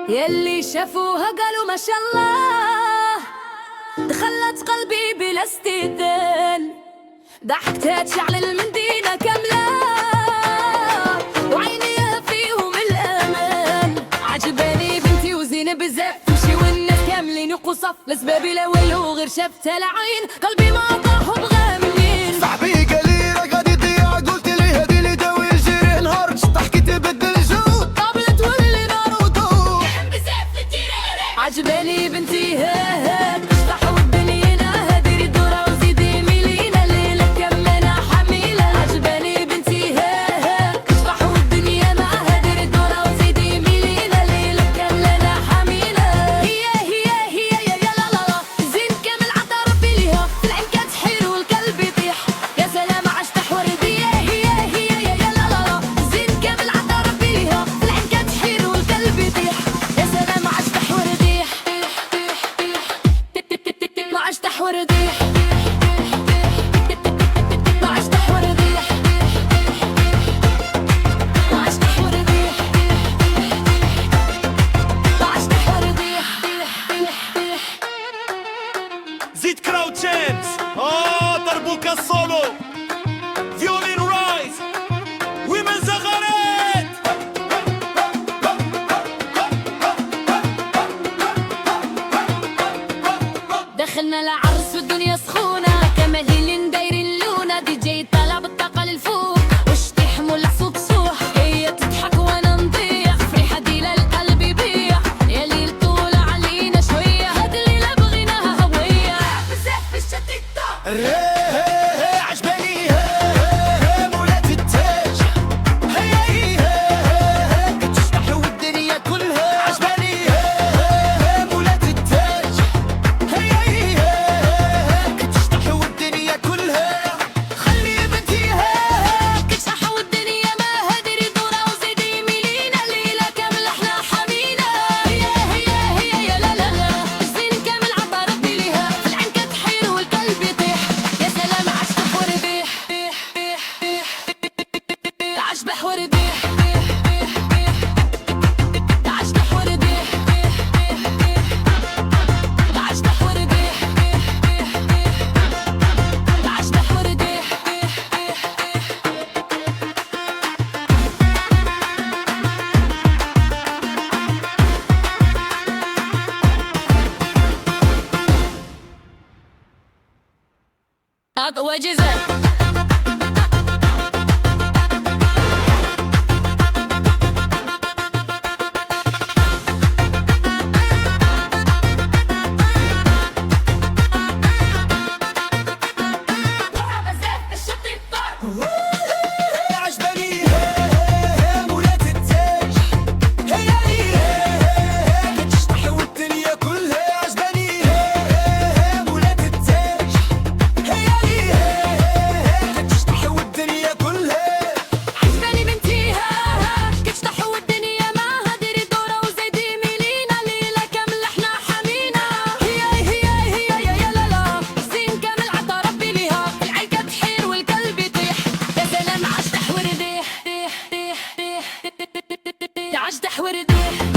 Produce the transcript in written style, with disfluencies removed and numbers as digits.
يلي شافوها قالوا ما شاء الله، دخلت قلبي بلا استئذان، ضحكتها تشعل المدينة كاملة وعينيها فيهم الأمان. عجباني بنتي وزينة بزاف، تمشي والناس كاملين يقصف لسباب لا والو غير شافتها العين، قلبي ما طاح وبغى منين. صاحبي قالي راه غادي يضيع، قلت ليه هادي اللي داوي الجري نهار ضحكي تبدل جو، طابلة تولي ناروتو كان بزاف التيراري. عجباني بنتي ها تشطح والدنيا هاديري الدورة وزيدي ميلينا ليلة كمنا حميلة. عجباني بنتي ها تشطح والدنيا مع هاديري الدورة وزيدي ميلينا ليلة كمنا حميلة. هي يا لا لا لا زين كامل عطا ربي ليها، في العين كتحير والقلب يطيح، يا سلام عشتح وردية. هي يا لا لا لا زين كامل عطا ربي ليها، في العين كتحير والقلب يطيح، يا سلام عشتح ورديح. ما عشتح ورديح، ما عشتح ورديح، ما عشتح ورديح، ما عشتح ورديح. زيد كراود تشانس، ضربوك السولو، فيولين رايز، ومن زغرت. دخلنا العرس والدنيا سخونة، كمالين دايرين لونا، دي جي طالع بالطاقة للفوق، وش تحمل صوت صوح، هي تضحك وانا نضيع، فرحة دي للقلب يبيع، يا ليل طول علينا شوية، هاد الليلة بغيناها هوية. بزاف في الشتيك عجباني مولات التاج، كتشطح والدنيا كلها. عجباني مولات التاج، كتشطح والدنيا كلها. خلي بنتي كتشطح والدنيا ما هادري دورة وزيدي ميلينا ليلة كاملة احنا حمينا. هي يا لا لا لا الزين كامل عطا ربي ليها، في العين كتحير والقلب يطيح، يا سلام عشتح ورديح. عشبح ورديح، عشتح ورديح، عشتح ورديح، عشتح ورديح. أقوى جزء عجباني مولات التاج، كتشطح والدنيا كلها. عجباني مولات التاج، كتشطح والدنيا كلها. عجباني بنتي كتشطح والدنيا ما هاديري دورة وزيدي ميلينا ليلة كاملة احنا حمينا. هي يا لا لا زين كامل عطا ربي ليها، في العين كتحير والقلب يطيح، يا سلام عشتح ورديح. عشتح ورديح.